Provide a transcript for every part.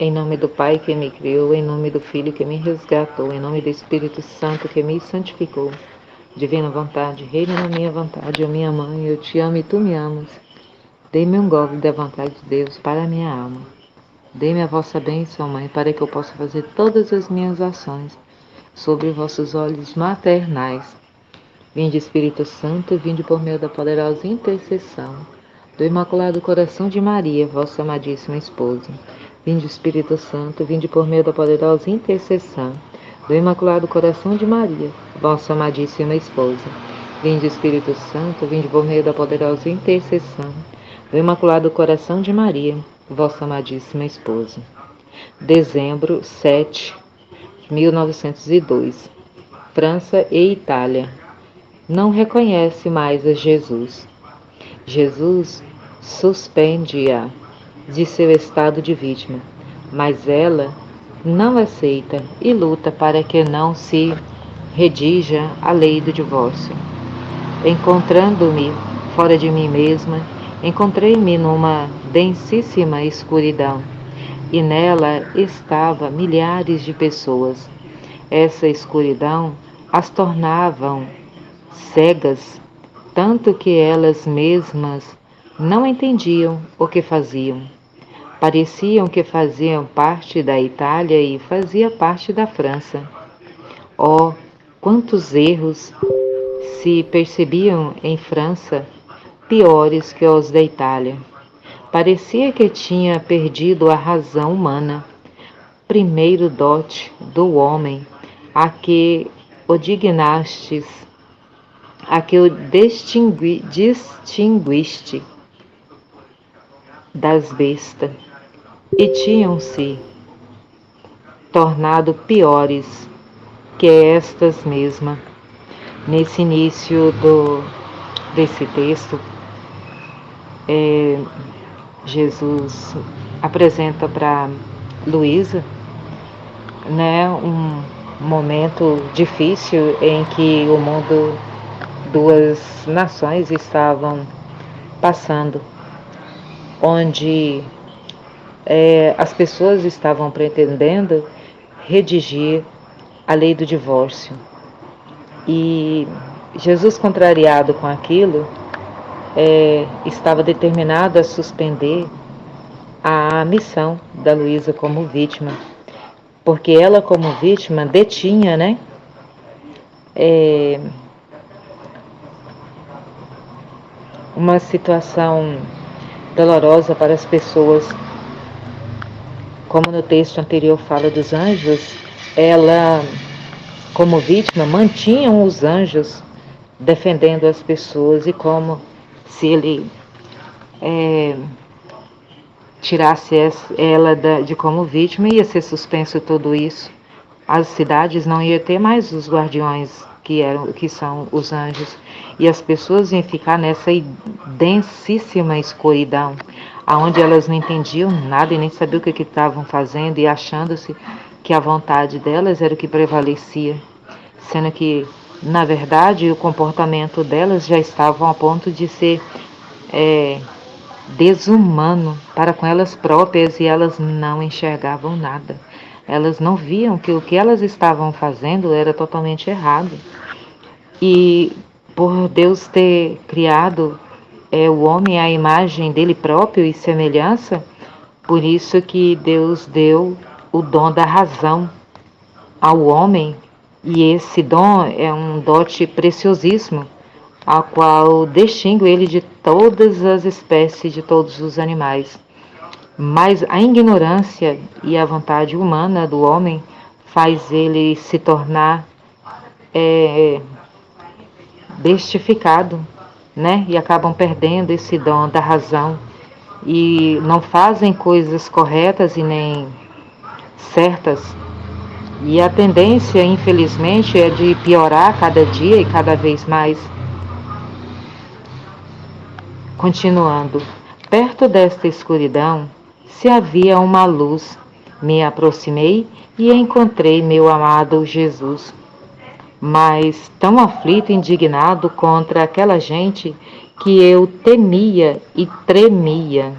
Em nome do Pai que me criou, em nome do Filho que me resgatou, em nome do Espírito Santo que me santificou. Divina vontade, reina na minha vontade, ó minha mãe, eu te amo e tu me amas. Dê-me um golpe da vontade de Deus para a minha alma. Dê-me a vossa bênção, Mãe, para que eu possa fazer todas as minhas ações sobre vossos olhos maternais. Vinde, Espírito Santo, vinde por meio da poderosa intercessão do Imaculado Coração de Maria, vossa amadíssima esposa. Vinde, Espírito Santo, vinde por meio da poderosa intercessão do Imaculado Coração de Maria, vossa amadíssima esposa. Vinde, Espírito Santo, vinde por meio da poderosa intercessão do Imaculado Coração de Maria, vossa amadíssima esposa. Dezembro 7, de 1902. França e Itália. Não reconhece mais a Jesus. Jesus suspende-a de seu estado de vítima, mas ela não aceita e luta para que não se redija a lei do divórcio. Encontrando-me fora de mim mesma, encontrei-me numa densíssima escuridão, e nela estavam milhares de pessoas. Essa escuridão as tornavam cegas, tanto que elas mesmas não entendiam o que faziam. Pareciam que faziam parte da Itália e fazia parte da França. Oh, quantos erros se percebiam em França, piores que os da Itália. Parecia que tinha perdido a razão humana, primeiro dote do homem, a que o dignastes, a que o distinguiste das bestas, e tinham-se tornado piores que estas mesmas. Nesse início desse texto, Jesus apresenta para Luísa, né, um momento difícil em que o mundo, duas nações estavam passando, onde as pessoas estavam pretendendo redigir a lei do divórcio. E Jesus, contrariado com aquilo, estava determinado a suspender a missão da Luísa como vítima, porque ela, como vítima, detinha, né, uma situação dolorosa para as pessoas. Como no texto anterior fala dos anjos, ela, como vítima, mantinha os anjos defendendo as pessoas, e como se ele tirasse ela de como vítima, ia ser suspenso tudo isso. As cidades não iam ter mais os guardiões que são os anjos, e as pessoas iam ficar nessa densíssima escuridão, aonde elas não entendiam nada e nem sabiam o que estavam fazendo, e achando-se que a vontade delas era o que prevalecia, sendo que, na verdade, o comportamento delas já estava a ponto de ser desumano para com elas próprias, e elas não enxergavam nada. Elas não viam que o que elas estavam fazendo era totalmente errado. E por Deus ter criado o homem à imagem dele próprio e semelhança, por isso que Deus deu o dom da razão ao homem, e esse dom é um dote preciosíssimo, a qual distingue ele de todas as espécies, de todos os animais. Mas a ignorância e a vontade humana do homem faz ele se tornar bestificado, né? E acabam perdendo esse dom da razão e não fazem coisas corretas e nem certas. E a tendência, infelizmente, é de piorar cada dia e cada vez mais. Continuando, perto desta escuridão, se havia uma luz, me aproximei e encontrei meu amado Jesus. Mas tão aflito e indignado contra aquela gente que eu temia e tremia,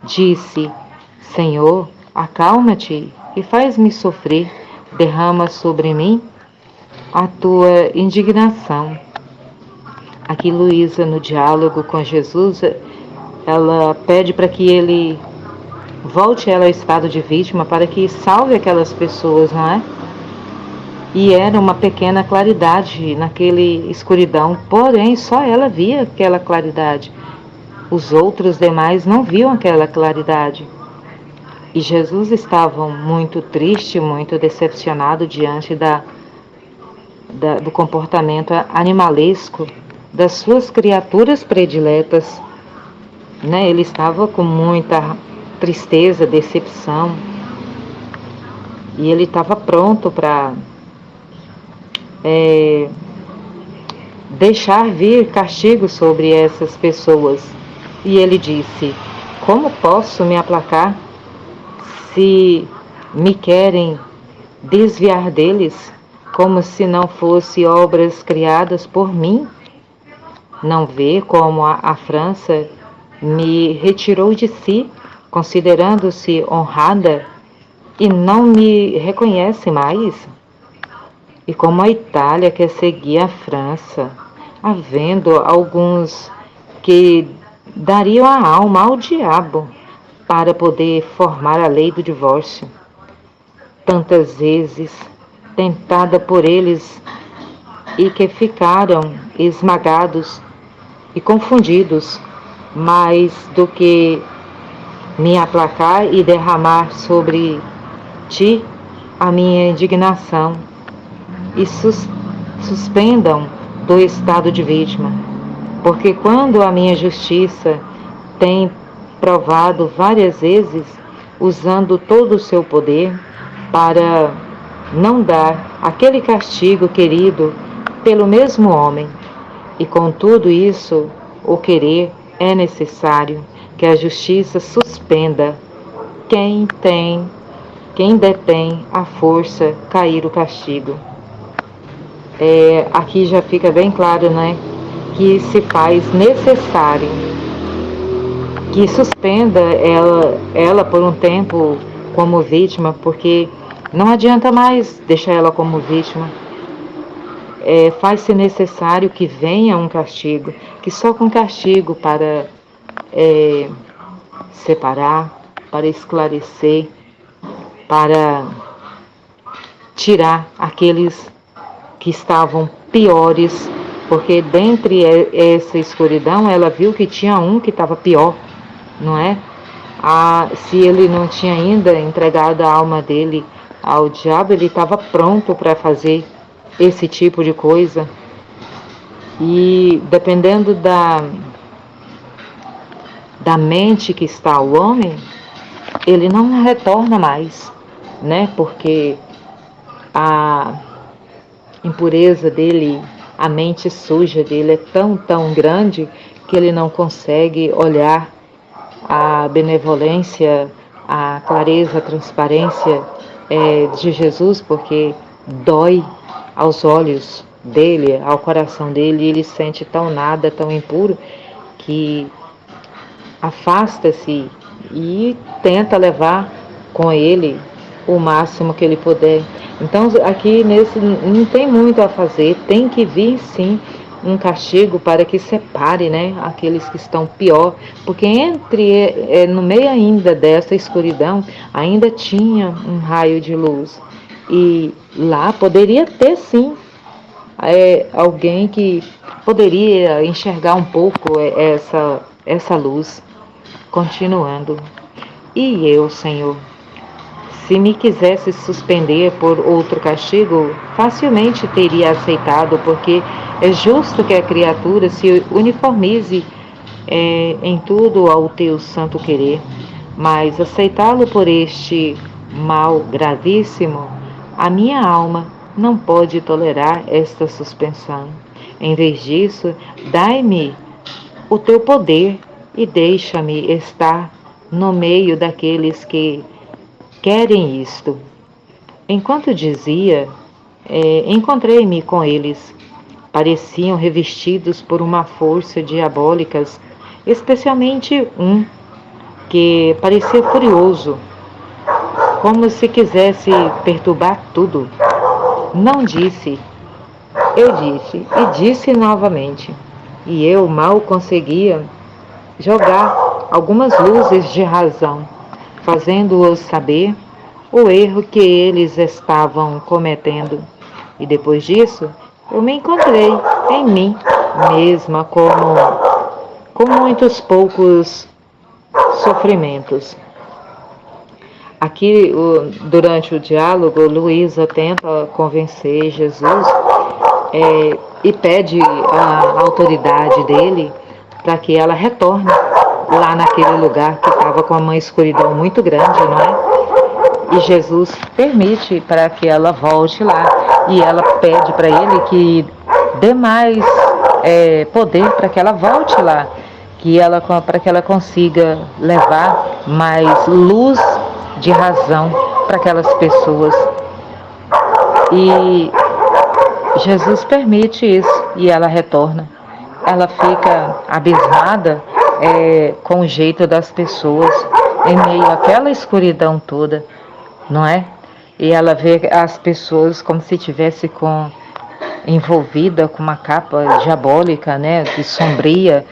disse: Senhor, Acalma-te e faz-me sofrer, derrama sobre mim a tua indignação. Aqui Luísa, no diálogo com Jesus, ela pede para que ele volte ela ao estado de vítima para que salve aquelas pessoas, não é? E era uma pequena claridade naquele escuridão, porém só ela via aquela claridade. Os outros demais não viam aquela claridade. E Jesus estava muito triste, muito decepcionado diante do comportamento animalesco das suas criaturas prediletas. Né? Ele estava com muita tristeza, decepção, e ele estava pronto para deixar vir castigo sobre essas pessoas. E ele disse: como posso me aplacar se me querem desviar deles, como se não fossem obras criadas por mim? Não vê como a França me retirou de si, considerando-se honrada, e não me reconhece mais? E como a Itália quer seguir a França, havendo alguns que dariam a alma ao diabo para poder formar a lei do divórcio. Tantas vezes tentada por eles e que ficaram esmagados e confundidos, mais do que me aplacar e derramar sobre ti a minha indignação, e suspendam do estado de vítima, porque quando a minha justiça tem provado várias vezes, usando todo o seu poder para não dar aquele castigo querido pelo mesmo homem, e com tudo isso, o querer é necessário que a justiça suspenda quem detém a força cair o castigo. Aqui já fica bem claro, né, que se faz necessário que suspenda ela por um tempo como vítima, porque não adianta mais deixar ela como vítima. Faz-se necessário que venha um castigo, que só com castigo para separar, para esclarecer, para tirar aqueles que estavam piores, porque dentre essa escuridão ela viu que tinha um que estava pior, não é? Se ele não tinha ainda entregado a alma dele ao diabo, ele estava pronto para fazer esse tipo de coisa. E dependendo da mente que está o homem, ele não retorna mais, né? Porque a impureza dele, a mente suja dele é tão grande que ele não consegue olhar a benevolência, a clareza, a transparência de Jesus, porque dói aos olhos dele, ao coração dele, e ele sente tão nada, tão impuro, que afasta-se e tenta levar com ele o máximo que ele puder. Então aqui não tem muito a fazer, tem que vir sim um castigo para que separe, né, aqueles que estão pior, porque no meio ainda dessa escuridão ainda tinha um raio de luz, e lá poderia ter sim alguém que poderia enxergar um pouco essa luz. Continuando: e eu, Senhor, se me quisesse suspender por outro castigo, facilmente teria aceitado, porque é justo que a criatura se uniformize em tudo ao teu santo querer. Mas aceitá-lo por este mal gravíssimo, a minha alma não pode tolerar esta suspensão. Em vez disso, dai-me o teu poder e deixa-me estar no meio daqueles que querem isto. Enquanto dizia, encontrei-me com eles. Pareciam revestidos por uma força diabólica, especialmente um que parecia furioso, como se quisesse perturbar tudo. Não disse, eu disse e disse novamente, e eu mal conseguia jogar algumas luzes de razão, fazendo-os saber o erro que eles estavam cometendo. E depois disso, eu me encontrei em mim mesma com muitos poucos sofrimentos. Aqui, durante o diálogo, Luísa tenta convencer Jesus e pede a autoridade dele para que ela retorne lá naquele lugar que estava com uma escuridão muito grande, não é? E Jesus permite para que ela volte lá e ela pede para ele que dê mais poder para que ela volte lá, para que ela consiga levar mais luz de razão para aquelas pessoas. E Jesus permite isso e ela retorna. Ela fica abismada com o jeito das pessoas em meio àquela escuridão toda, não é? E ela vê as pessoas como se tivesse envolvida com uma capa diabólica, né, de sombria,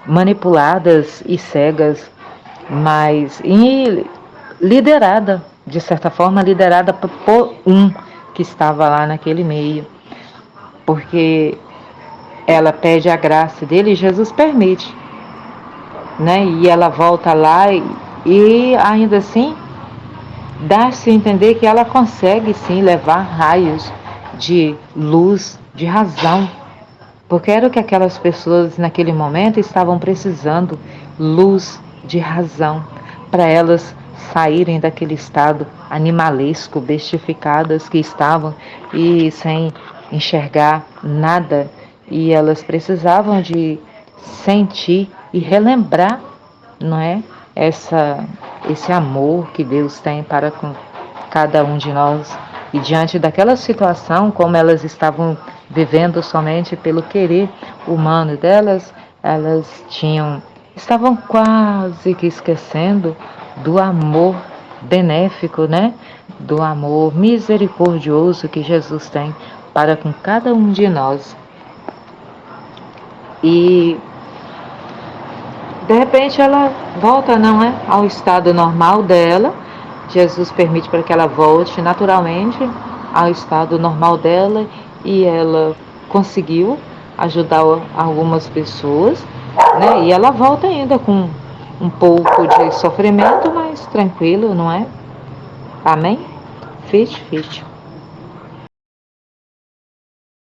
manipuladas e cegas, e liderada, de certa forma, liderada por um que estava lá naquele meio, porque ela pede a graça dele e Jesus permite, né? E ela volta lá e ainda assim dá-se a entender que ela consegue sim levar raios de luz, de razão, porque era o que aquelas pessoas naquele momento estavam precisando, luz de razão, para elas saírem daquele estado animalesco, bestificadas que estavam e sem enxergar nada, e elas precisavam de sentir e relembrar, não é? Esse amor que Deus tem para com cada um de nós. E diante daquela situação, como elas estavam vivendo somente pelo querer humano delas, estavam quase que esquecendo do amor benéfico, né? Do amor misericordioso que Jesus tem para com cada um de nós. E de repente ela volta, não é, ao estado normal dela. Jesus permite para que ela volte naturalmente ao estado normal dela e ela conseguiu ajudar algumas pessoas, né? E ela volta ainda com um pouco de sofrimento, mas tranquilo, não é? Amém? Fit.